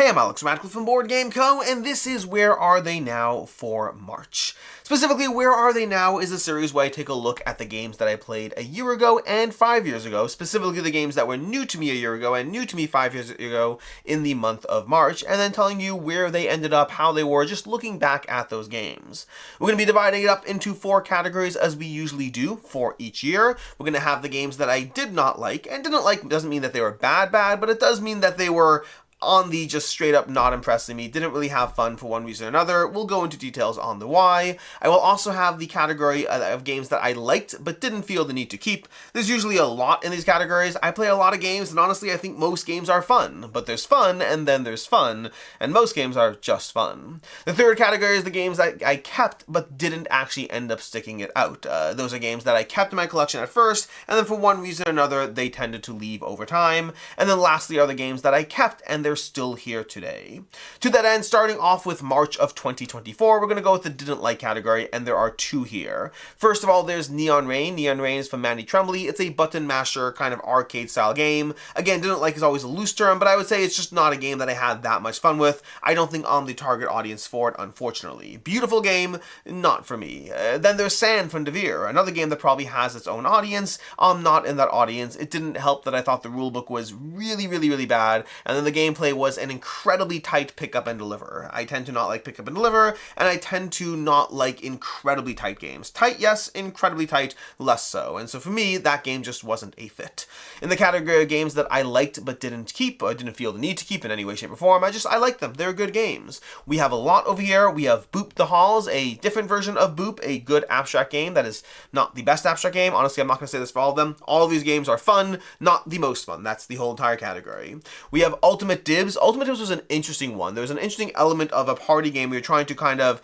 Hey, I'm Alex Radcliffe from Board Game Co., and this is Where Are They Now for March. Specifically, Where Are They Now is a series where I take a look at the games that I played a year ago and 5 years ago, specifically the games that were new to me a year ago and new to me 5 years ago in the month of March, and then telling you where they ended up, how they were, just looking back at those games. We're going to be dividing it up into 4 categories as we usually do for each year. We're going to have the games that I did not like, and didn't like doesn't mean that they were bad, but it does mean that they were on the just straight up not impressing me, didn't really have fun for one reason or another. We'll go into details on the why. I will also have the category of games that I liked but didn't feel the need to keep. There's usually a lot in these categories. I play a lot of games, and honestly I think most games are fun, but there's fun and then there's fun, and most games are just fun. The third category is the games that I kept but didn't actually end up sticking it out. Those are games that I kept in my collection at first, and then for one reason or another they tended to leave over time. And then lastly are the games that I kept and they're still here today. To that end, starting off with March of 2024, we're going to go with the didn't like category, and there are 2 here. First of all, there's Neon Rain. Neon Rain is from Manny Tremblay. It's a button masher kind of arcade style game. Again, didn't like is always a loose term, but I would say it's just not a game that I had that much fun with. I don't think I'm the target audience for it, unfortunately. Beautiful game, not for me. Then there's Sand from Devere, another game that probably has its own audience. I'm not in that audience. It didn't help that I thought the rulebook was really bad, and then the gameplay was an incredibly tight pick up and deliver. I tend to not like pick up and deliver, and I tend to not like incredibly tight games. Tight, yes, incredibly tight, less so. And so for me, that game just wasn't a fit. In the category of games that I liked but didn't keep, or didn't feel the need to keep in any way, shape, or form, I like them. They're good games. We have a lot over here. We have Boop the Halls, a different version of Boop, a good abstract game that is not the best abstract game. Honestly, I'm not going to say this for all of them. All of these games are fun, not the most fun. That's the whole entire category. We have Ultimate Dibs. Ultimate Dibs was an interesting one. There was an interesting element of a party game where you're trying to kind of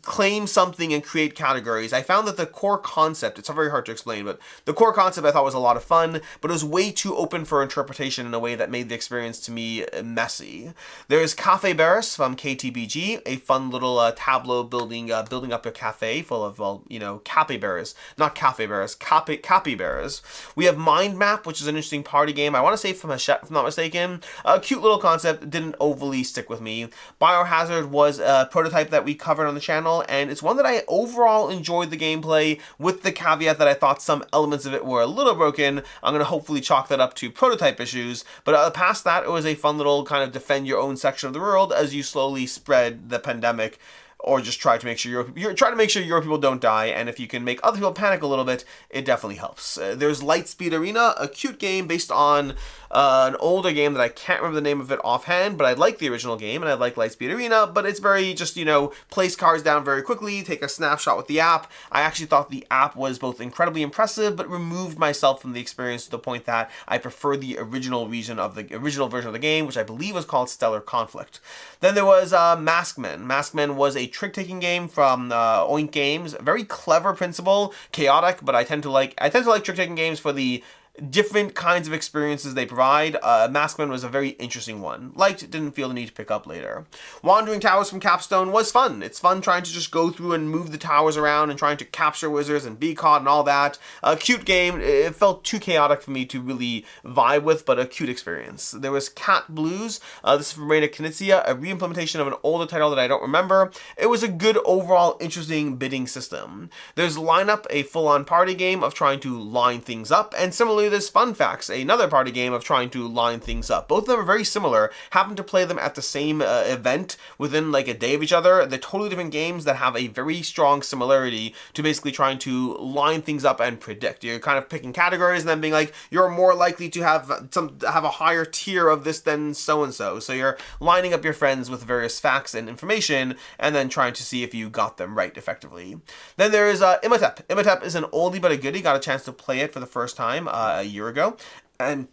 claim something and create categories. I found that the core concept, it's very hard to explain, but the core concept I thought was a lot of fun, but it was way too open for interpretation in a way that made the experience to me messy. There's Cafe Baras from KTBG, a fun little tableau building up a cafe full of, well, you know, capybaras. Not cafe bears, capybaras. We have Mind Map, which is an interesting party game. I want to say from Hachette, if I'm not mistaken. A cute little concept, didn't overly stick with me. Biohazard was a prototype that we covered on the channel, and it's one that I overall enjoyed the gameplay, with the caveat that I thought some elements of it were a little broken. I'm going to hopefully chalk that up to prototype issues, but past that, it was a fun little kind of defend your own section of the world as you slowly spread the pandemic, or just try to make sure your people don't die, and if you can make other people panic a little bit, it definitely helps. There's Lightspeed Arena, a cute game based on an older game that I can't remember the name of it offhand, but I like the original game, and I like Lightspeed Arena, but it's very just, you know, place cards down very quickly, take a snapshot with the app. I actually thought the app was both incredibly impressive, but removed myself from the experience to the point that I prefer the original version of the game, which I believe was called Stellar Conflict. Then there was Maskmen. Maskmen was a trick-taking game from Oink Games. Very clever principle, chaotic, but I tend to like trick-taking games for the different kinds of experiences they provide. Maskman was a very interesting one. Liked, didn't feel the need to pick up later. Wandering Towers from Capstone was fun. It's fun trying to just go through and move the towers around and trying to capture wizards and be caught and all that. A cute game. It felt too chaotic for me to really vibe with, but a cute experience. There was Cat Blues. This is from Reina Knizia, a re-implementation of an older title that I don't remember. It was a good overall interesting bidding system. There's Lineup, a full-on party game of trying to line things up, and similarly there's Fun Facts, another party game of trying to line things up. Both of them are very similar. Happen to play them at the same event within like a day of each other. They're totally different games that have a very strong similarity to basically trying to line things up and predict. You're kind of picking categories and then being like, you're more likely to have a higher tier of this than so-and-so. So you're lining up your friends with various facts and information and then trying to see if you got them right effectively. Then there is Imhotep. Imhotep is an oldie but a goodie. Got a chance to play it for the first time a year ago, and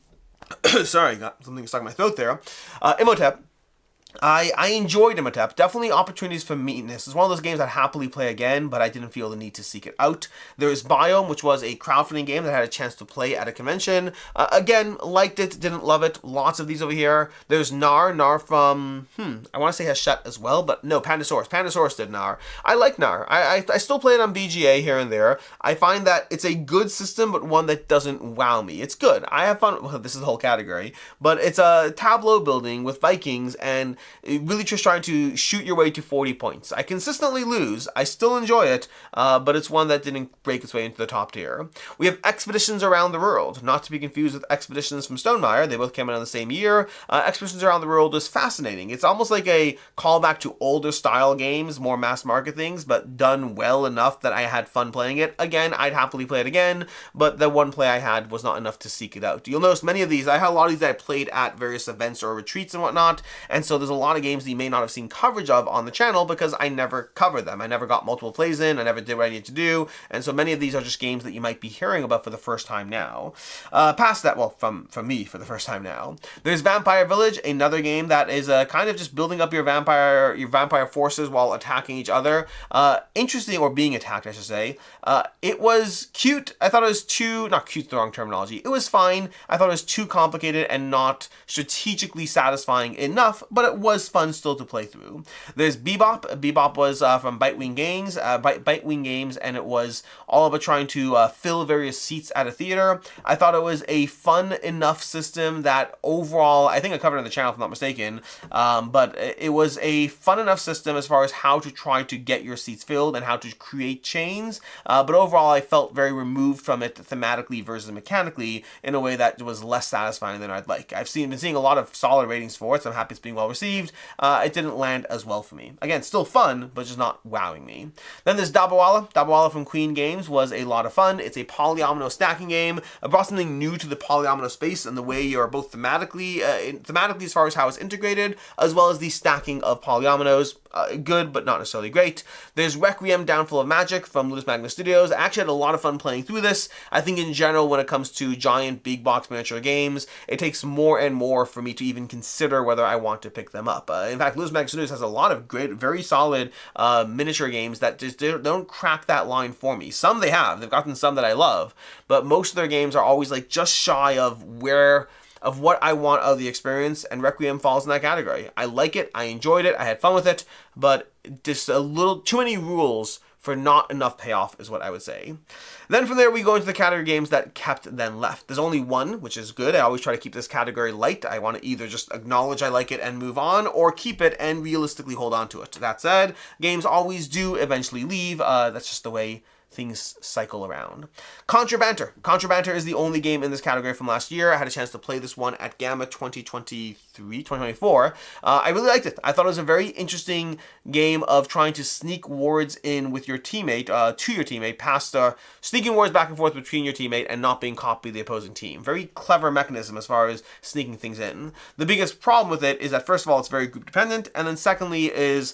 sorry, got something stuck in my throat there. Imhotep I enjoyed Imhotep. Definitely opportunities for meanness. It's one of those games I'd happily play again, but I didn't feel the need to seek it out. There's Biome, which was a crowdfunding game that I had a chance to play at a convention. Again, liked it, didn't love it. Lots of these over here. There's Knarr from, I want to say Hachette as well, but no, Pandasaurus. Pandasaurus did Knarr. I like Knarr. I still play it on BGA here and there. I find that it's a good system, but one that doesn't wow me. It's good. I have fun. Well, this is the whole category, but it's a tableau building with Vikings, and really just trying to shoot your way to 40 points. I consistently lose. I still enjoy it, but it's one that didn't break its way into the top tier. We have Expeditions Around the World, not to be confused with Expeditions from Stonemaier. They both came out in the same year. Expeditions Around the World was fascinating. It's almost like a callback to older style games, more mass market things, but done well enough that I had fun playing it. Again, I'd happily play it again, but the one play I had was not enough to seek it out. You'll notice many of these, I had a lot of these that I played at various events or retreats and whatnot, and so there's a lot of games that you may not have seen coverage of on the channel because I never covered them. I never got multiple plays in, I never did what I needed to do, and so many of these are just games that you might be hearing about for the first time now. Past that, well, from me for the first time now, there's Vampire Village, another game that is kind of just building up your vampire forces while attacking each other. Interesting, or being attacked, I should say. It was cute. I thought it was not cute's the wrong terminology. It was fine. I thought it was too complicated and not strategically satisfying enough, but it was fun still to play through. There's Bebop. Bebop was from Bitewing Games, and it was all about trying to fill various seats at a theater. I thought it was a fun enough system that overall, I think I covered it on the channel if I'm not mistaken, but it was a fun enough system as far as how to try to get your seats filled and how to create chains, but overall I felt very removed from it thematically versus mechanically in a way that was less satisfying than I'd like. I've been seeing a lot of solid ratings for it, so I'm happy it's being well received. It didn't land as well for me. Again, still fun, but just not wowing me. Then there's Dabba Walla. Dabba Walla from Queen Games was a lot of fun. It's a polyomino stacking game. It brought something new to the polyomino space and the way you're both thematically as far as how it's integrated, as well as the stacking of polyominoes. Good, but not necessarily great. There's Requiem, Downfall of Magic from Ludus Magnus Studios. I actually had a lot of fun playing through this. I think in general, when it comes to giant big box miniature games, it takes more and more for me to even consider whether I want to pick them up. In fact, Ludus Magnus Studios has a lot of great, very solid miniature games that just don't crack that line for me. Some they have. They've gotten some that I love, but most of their games are always like just shy of what I want out of the experience, and Requiem falls in that category. I like it, I enjoyed it, I had fun with it, but just a little too many rules for not enough payoff is what I would say. Then from there we go into the category games that kept then left. There's only one, which is good. I always try to keep this category light. I want to either just acknowledge I like it and move on, or keep it and realistically hold on to it. That said, games always do eventually leave. That's just the way things cycle around. Contrabanter. Contrabanter is the only game in this category from last year. I had a chance to play this one at Gamma 2024. I really liked it. I thought it was a very interesting game of trying to sneak wards in with your teammate, to your teammate, past sneaking wards back and forth between your teammate and not being caught by the opposing team. Very clever mechanism as far as sneaking things in. The biggest problem with it is that, first of all, it's very group dependent, and then secondly is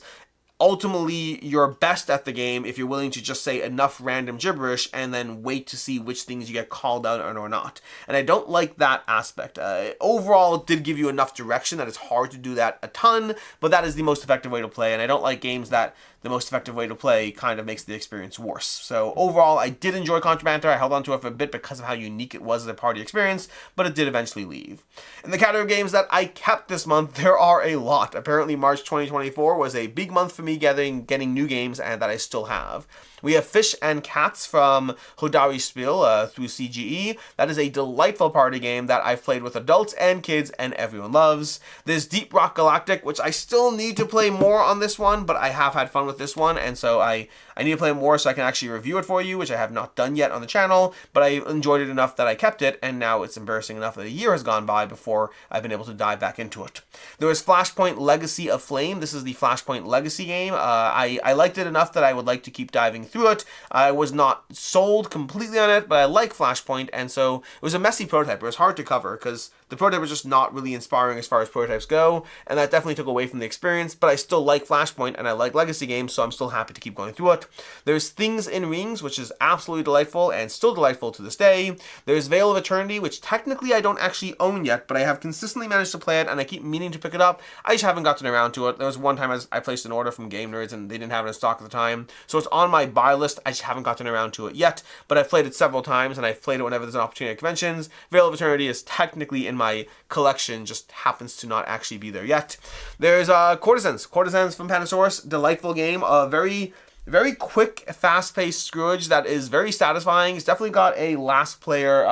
ultimately you're best at the game if you're willing to just say enough random gibberish and then wait to see which things you get called out on or not. And I don't like that aspect. Overall, it did give you enough direction that it's hard to do that a ton, but that is the most effective way to play, and I don't like games that the most effective way to play kind of makes the experience worse. So overall, I did enjoy Contrabanter. I held on to it for a bit because of how unique it was as a party experience, but it did eventually leave. In the category of games that I kept this month, there are a lot. Apparently, March 2024 was a big month for me getting new games, and that I still have. We have Fish and Katz from Hodari Spiel through CGE. That is a delightful party game that I've played with adults and kids and everyone loves. There's Deep Rock Galactic, which I still need to play more on this one, but I have had fun with this one, and so I need to play more so I can actually review it for you, which I have not done yet on the channel, but I enjoyed it enough that I kept it, and now it's embarrassing enough that a year has gone by before I've been able to dive back into it. There was Flashpoint Legacy of Flame. This is the Flashpoint Legacy game. I liked it enough that I would like to keep diving through it. I was not sold completely on it, but I like Flashpoint, and so it was a messy prototype. It was hard to cover because The prototype was just not really inspiring as far as prototypes go, and that definitely took away from the experience, but I still like Flashpoint and I like legacy games, so I'm still happy to keep going through it. There's Things in Rings, which is absolutely delightful and still delightful to this day. There's Vale of Eternity, which technically I don't actually own yet, but I have consistently managed to play it and I keep meaning to pick it up. I just haven't gotten around to it. There was one time I placed an order from Game Nerds and they didn't have it in stock at the time, so it's on my buy list. I just haven't gotten around to it yet, but I've played it several times and I've played it whenever there's an opportunity at conventions. Veil of Eternity is technically in my collection, just happens to not actually be there yet. There's Courtesans from Panasaurus, delightful game, very quick, fast-paced Scrooge that is very satisfying. It's definitely got a last player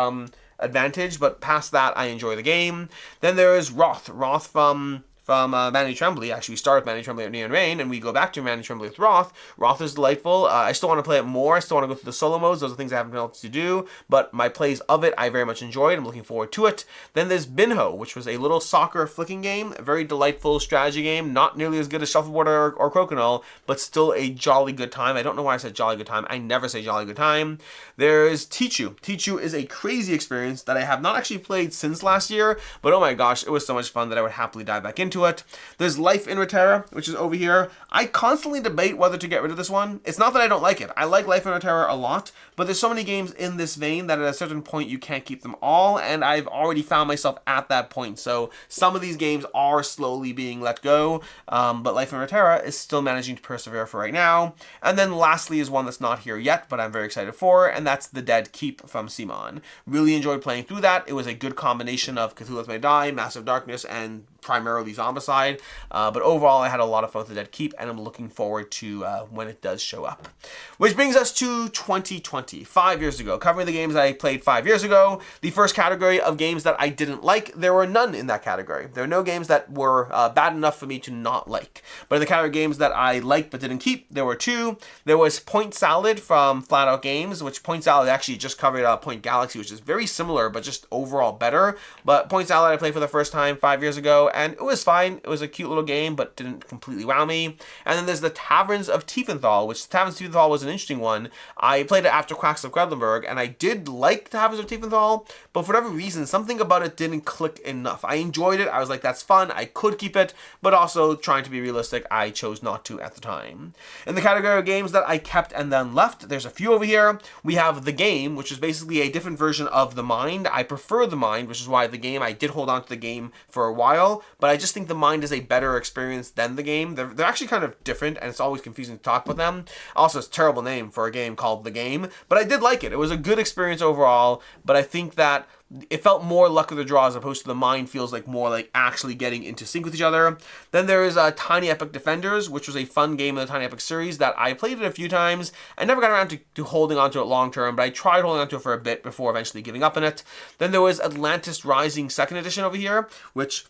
advantage, but past that, I enjoy the game. Then there is Wroth from Manny Tremblay. Actually, we start with Manny Tremblay at Neon Rain, and we go back to Manny Tremblay with Wroth. Wroth is delightful. I still want to play it more. I still want to go through the solo modes. Those are things I haven't been able to do, but my plays of it, I very much enjoyed. I'm looking forward to it. Then there's Binho, which was a little soccer flicking game, a very delightful strategy game, not nearly as good as Shuffleboard or Crokinole, but still a jolly good time. I don't know why I said jolly good time. I never say jolly good time. There's Tichu. Tichu is a crazy experience that I have not actually played since last year, but oh my gosh, it was so much fun that I would happily dive back into it. There's Life in Reterra, which is over here. I constantly debate whether to get rid of this one. It's not that I don't like it. I like Life in Reterra a lot, but there's so many games in this vein that at a certain point you can't keep them all, and I've already found myself at that point. So some of these games are slowly being let go, but Life in Reterra is still managing to persevere for right now. And then lastly is one that's not here yet, but I'm very excited for, and that's The Dead Keep from Simon. Really enjoyed playing through that. It was a good combination of Cthulhu's May Die, Massive Darkness, and primarily Zombicide, but overall I had a lot of fun with The Dead Keep, and I'm looking forward to when it does show up. Which brings us to 2020, 5 years ago, covering the games I played 5 years ago. The first category of games that I didn't like, there were none in that category. There are no games that were bad enough for me to not like. But in the category of games that I liked but didn't keep, there were two. There was Point Salad from Flat Out Games, which Point Salad actually just covered Point Galaxy, which is very similar but just overall better. But Point Salad I played for the first time 5 years ago, and it was fine. It was a cute little game, but didn't completely wow me. And then there's the Taverns of Tiefanthal, which Taverns of Tiefanthal was an interesting one. I played it after Quacks of Quedlinburg, and I did like Taverns of Tiefanthal, but for whatever reason, something about it didn't click enough. I enjoyed it. I was like, that's fun. I could keep it, but also trying to be realistic, I chose not to at the time. In the category of games that I kept and then left, there's a few over here. We have The Game, which is basically a different version of The Mind. I prefer The Mind, which is why The Game, I did hold on to The Game for a while, but I just think The Mind is a better experience than The Game. They're actually kind of different, and it's always confusing to talk about them. Also, it's a terrible name for a game called The Game, but I did like it. It was a good experience overall, but I think that it felt more luck of the draw as opposed to The Mind feels like more like actually getting into sync with each other. Then there is Tiny Epic Defenders, which was a fun game in the Tiny Epic series that I played it a few times. I never got around to holding onto it long term, but I tried holding onto it for a bit before eventually giving up on it. Then there was Atlantis Rising 2nd Edition over here, Atlantis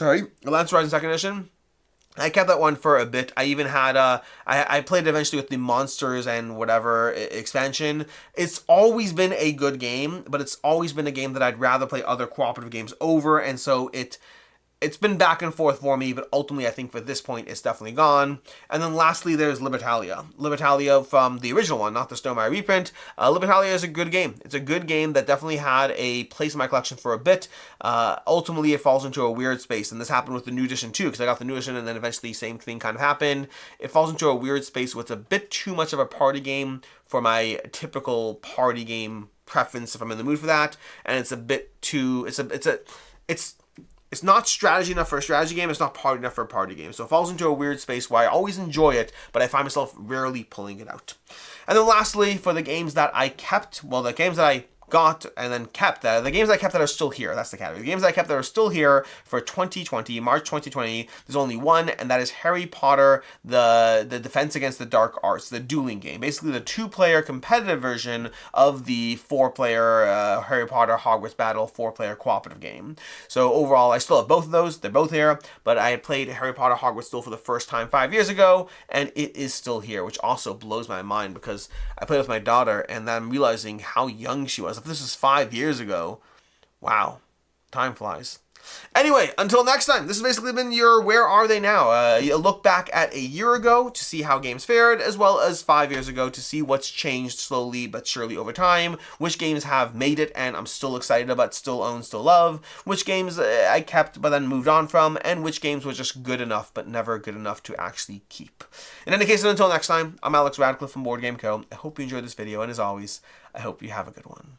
Rising 2nd Edition. I kept that one for a bit. I even had I played it eventually with the Monsters and whatever expansion. It's always been a good game, but it's always been a game that I'd rather play other cooperative games over, and so it's been back and forth for me, but ultimately I think for this point it's definitely gone. And then lastly there's Libertalia. Libertalia from the original one, not the Stonemaier reprint. Libertalia is a good game. It's a good game that definitely had a place in my collection for a bit. Ultimately it falls into a weird space, and this happened with the new edition too, because I got the new edition and then eventually the same thing kind of happened. It falls into a weird space where it's a bit too much of a party game for my typical party game preference if I'm in the mood for that, and it's a bit too, it's not strategy enough for a strategy game. It's not party enough for a party game. So it falls into a weird space where I always enjoy it, but I find myself rarely pulling it out. And then lastly, for the games that I kept, well, the games that I got and then kept, the games I kept that are still here, that's the category. The games I kept that are still here for 2020, March 2020, there's only one, and that is Harry Potter, the Defense Against the Dark Arts, the dueling game. Basically the 2-player competitive version of the 4-player Harry Potter Hogwarts Battle 4-player cooperative game. So overall, I still have both of those. They're both here, but I had played Harry Potter Hogwarts Duel for the first time 5 years ago, and it is still here, which also blows my mind because I played with my daughter, and then I'm realizing how young she was. If this was 5 years ago, wow, time flies. Anyway, until next time, this has basically been your Where Are They Now? A look back at a year ago to see how games fared, as well as 5 years ago to see what's changed slowly but surely over time, which games have made it and I'm still excited about, still own, still love, which games I kept but then moved on from, and which games were just good enough but never good enough to actually keep. In any case, until next time, I'm Alex Radcliffe from Board Game Co. I hope you enjoyed this video, and as always, I hope you have a good one.